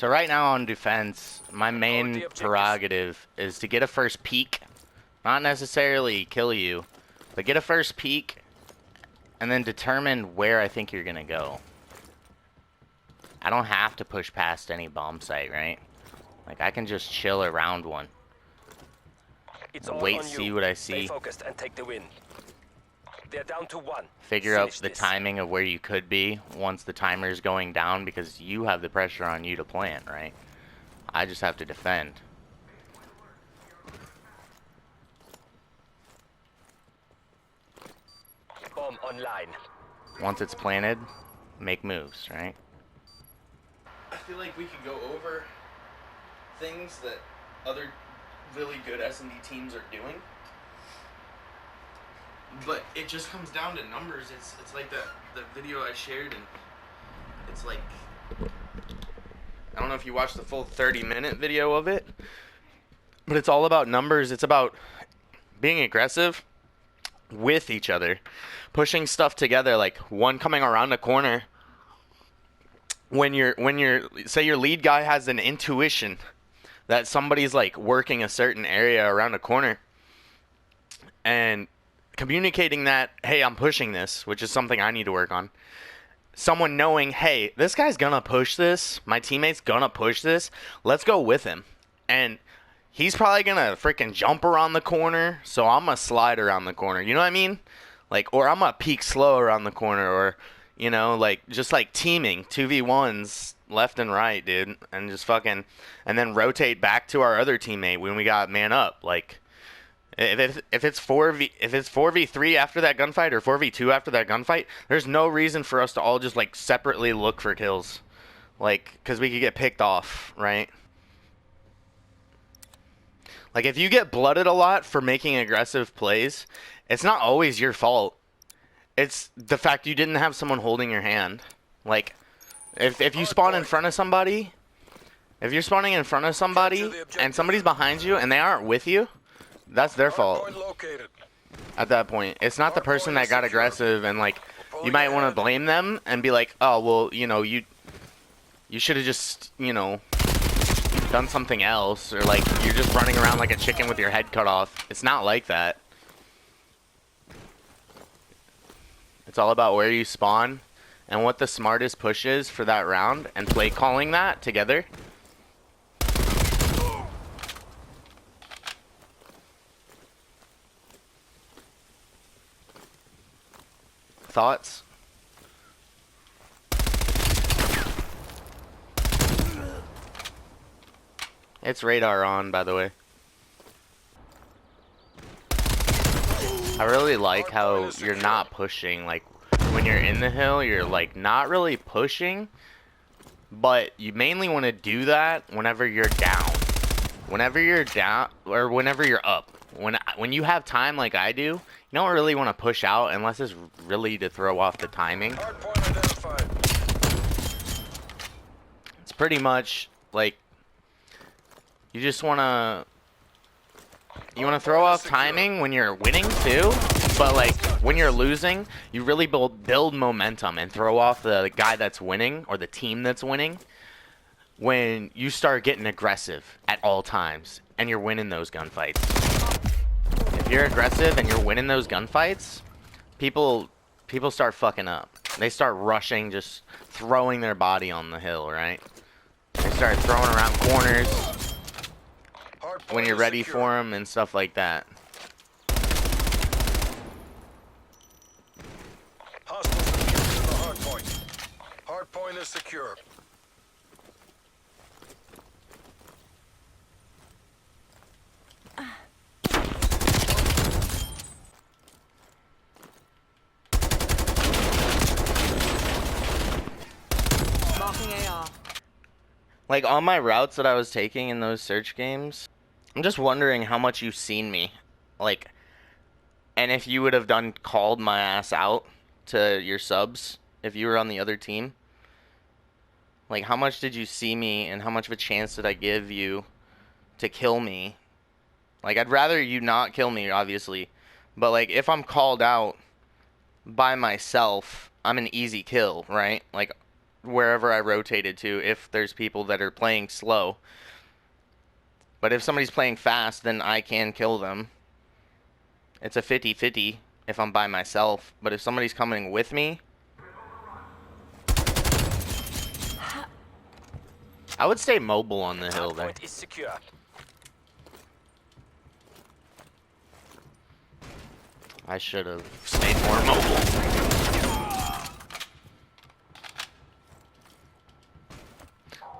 So right now on defense, my main prerogative is to get a first peek. Not necessarily kill you, but get a first peek and then determine where I think you're gonna go. I don't have to push past any bomb site, right? Like, I can just chill around one. Wait, see what I see. Stay focused and take the win. They're down to 1. Figure out the timing of where you could be once the timer is going down, because you have the pressure on you to plant, right? I just have to defend. Bomb online. Once it's planted, make moves, right? I feel like we could go over things that other really good SnD teams are doing, but it just comes down to numbers. It's like the video I shared, and it's like, I don't know if you watched the full 30-minute video of it, but it's all about numbers. It's about being aggressive with each other, pushing stuff together, like one coming around a corner. When you're say your lead guy has an intuition that somebody's like working a certain area around a corner, and communicating that, hey, I'm pushing this, which is something I need to work on. Someone knowing, hey, this guy's gonna push this, my teammate's gonna push this, let's go with him. And he's probably gonna freaking jump around the corner, so I'm gonna slide around the corner. You know what I mean? Like, or I'm gonna peek slow around the corner, or, you know, like, just like teaming 2v1s left and right, dude, and just fucking, and then rotate back to our other teammate when we got man up. Like, if it's 4v3 after that gunfight, or 4v2 after that gunfight, there's no reason for us to all just like separately look for kills, like, because we could get picked off, right? Like, if you get blooded a lot for making aggressive plays, it's not always your fault. It's the fact you didn't have someone holding your hand. Like, if you spawn in front of somebody, if you're spawning in front of somebody and somebody's behind you and they aren't with you, that's their fault. At that point, it's not the person that got aggressive, and like, you might want to blame them and be like, oh, well, you know, you should have just, you know, done something else, or like, you're just running around like a chicken with your head cut off. It's not like that. It's all about where you spawn and what the smartest push is for that round, and play calling that together. Thoughts? It's radar on, by the way. I really like how you're not pushing. Like, when you're in the hill, you're like not really pushing, but you mainly want to do that whenever you're down. Whenever you're down, or whenever you're up. When you have time like I do, you don't really want to push out unless it's really to throw off the timing. It's pretty much like, you just want to throw off timing when you're winning too, but like when you're losing, you really build momentum and throw off the guy that's winning, or the team that's winning, when you start getting aggressive at all times and you're winning those gunfights. If you're aggressive and you're winning those gunfights, people start fucking up. They start rushing, just throwing their body on the hill, right? They start throwing around corners when you're ready for them and stuff like that. Hostiles secured to the hard point. Hard point is secure. Like, on my routes that I was taking in those search games, I'm just wondering how much you've seen me. Like, and if you would have called my ass out to your subs if you were on the other team. Like, how much did you see me, and how much of a chance did I give you to kill me? Like, I'd rather you not kill me, obviously. But, like, if I'm called out by myself, I'm an easy kill, right? Like, wherever I rotated to if there's people that are playing slow. But if somebody's playing fast, then I can kill them. It's a 50-50 if I'm by myself. But if somebody's coming with me, I would stay mobile on the hill there. Hardpoint is secure. I should have stayed more mobile.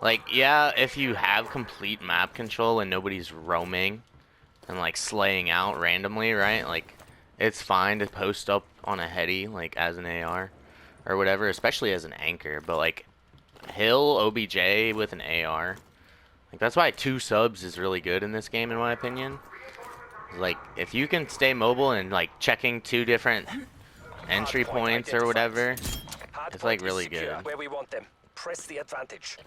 Like, yeah, if you have complete map control and nobody's roaming and, like, slaying out randomly, right? Like, it's fine to post up on a heady, like, as an AR or whatever, especially as an anchor. But, like, hill, OBJ with an AR. Like, that's why 2 subs is really good in this game, in my opinion. Like, if you can stay mobile and, like, checking 2 different entry points or whatever, it's, like, really good. Where we want them. Press the advantage.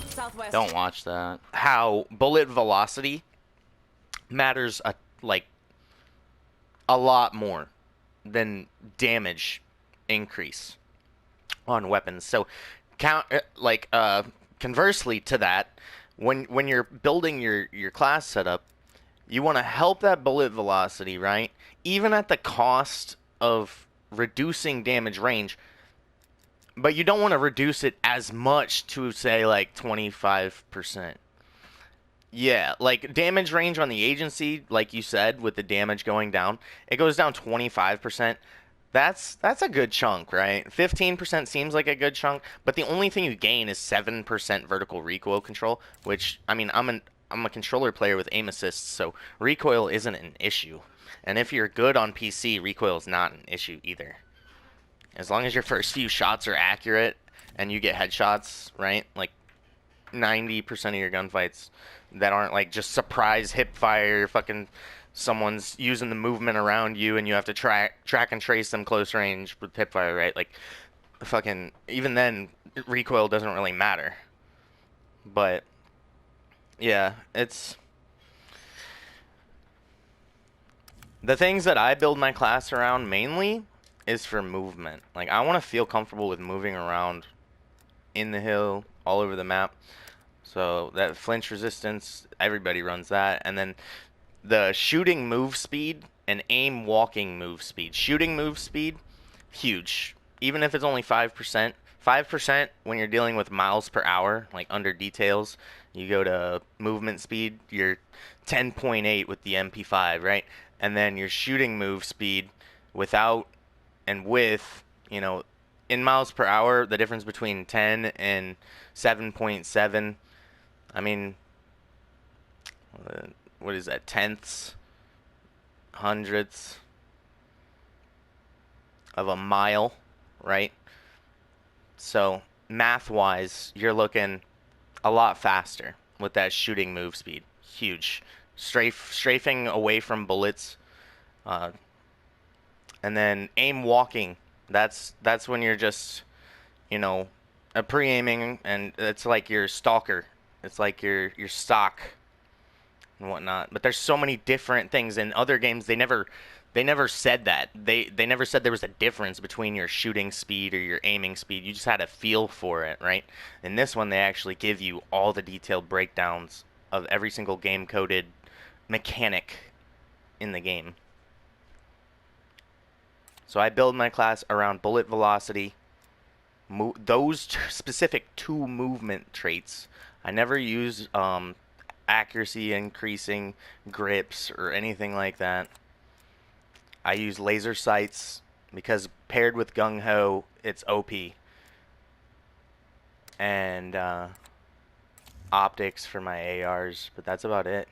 Southwest. Don't watch that. How bullet velocity matters like a lot more than damage increase on weapons. So conversely to that, when you're building your class setup, you want to help that bullet velocity, right? Even at the cost of reducing damage range. But you don't want to reduce it as much to, say, like 25%. Yeah, like damage range on the agency, like you said, with the damage going down, it goes down 25%. That's a good chunk, right? 15% seems like a good chunk, but the only thing you gain is 7% vertical recoil control, which, I mean, I'm a controller player with aim assist, so recoil isn't an issue. And if you're good on PC, recoil is not an issue either. As long as your first few shots are accurate and you get headshots, right? Like 90% of your gunfights that aren't like just surprise hip fire, fucking someone's using the movement around you and you have to track and trace them close range with hip fire, right? Like fucking even then recoil doesn't really matter. But yeah, it's the things that I build my class around mainly is for movement. Like, I want to feel comfortable with moving around in the hill, all over the map. So that flinch resistance, everybody runs that. And then the shooting move speed and aim walking move speed. Shooting move speed, huge. Even if it's only 5%. 5% when you're dealing with miles per hour, like under details. You go to movement speed, you're 10.8 with the MP5, right? And then your shooting move speed without and with, you know, in miles per hour, the difference between 10 and 7.7, I mean, what is that, tenths, hundredths of a mile, right? So, math-wise, you're looking a lot faster with that shooting move speed. Huge. Strafing away from bullets, and then aim walking, that's when you're just, you know, pre-aiming, and it's like your stalker. It's like your stock and whatnot. But there's so many different things. In other games, they never said that. They never said there was a difference between your shooting speed or your aiming speed. You just had a feel for it, right? In this one, they actually give you all the detailed breakdowns of every single game-coded mechanic in the game. So I build my class around bullet velocity, those specific 2 movement traits. I never use accuracy increasing grips or anything like that. I use laser sights because paired with gung ho, it's OP. And optics for my ARs, but that's about it.